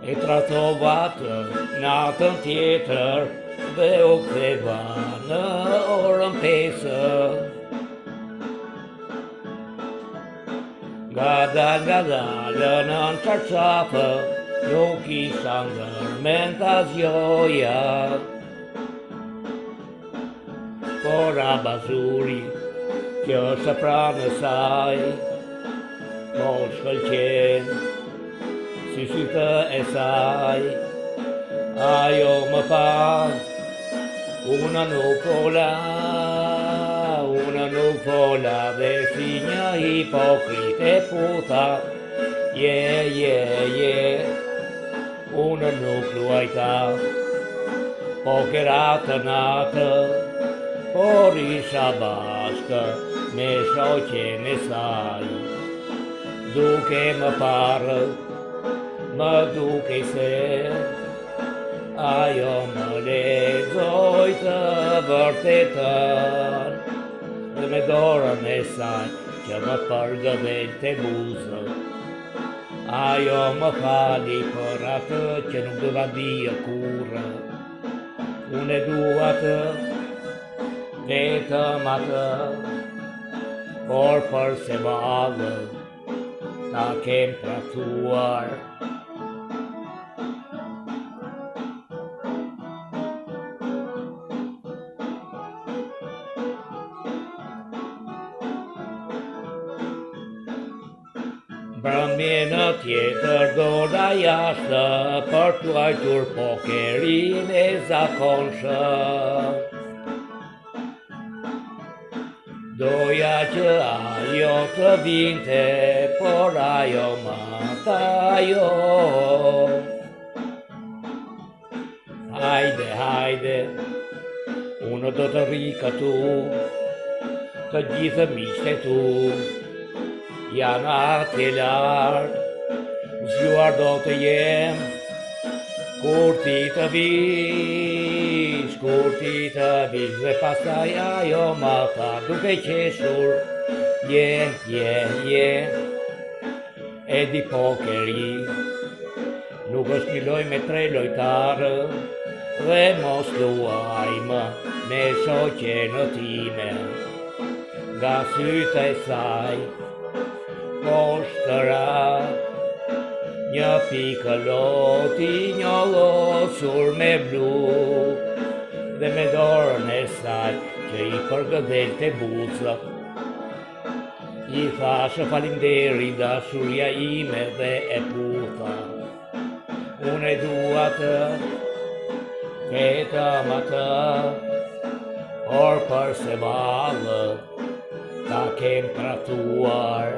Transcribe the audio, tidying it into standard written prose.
E tratova atë natën tjetër dhe u ktheva në orën 5. Gadal në qarqafë, nuk isha ndërmend ta zgjoja. Por abazuri që është pranë saj, po shkëlqen si sytë e saj. Ajo më pa, unë nuk fola dhe si një hipokrite puta. Unë nuk luajta poker atë natë, por isha bashkë me shoqen e saj. Duke më parë, më duke se ajo më lexoi të vërtetën, dhe me dorën e saj që më përgëdhelte buzën. Ajo më fali për atë që nuk dova dije kurrë. Unë e dua atë, vetëm atë, por përse ballë ta kem traktuar. Mbrëmje në tjetër dola jashtë për t'u ajtur pokerin e zakonshëm. Doja që ajo të vinte, por ajo më tha jo. Hajde, unë do të rri këtu, të gjithë miqtë tu janë atje lartë, zgjuar do të jem, kur ti të vish, dhe pastaj ajo më tha duke qeshur, e di pokeri nuk është një lojë me 3 lojtarë, dhe mos luajmë me shoqen time, nga sytë e saj poshtëra, një pikë loti njollosur me blu, dhe me dorën e saj që i përgëdhelte buzën. I thashë falinderit dashuria ime dhe e putha. Unë e dua atë, vetëm atë, por përse ballë ta kem traktuar.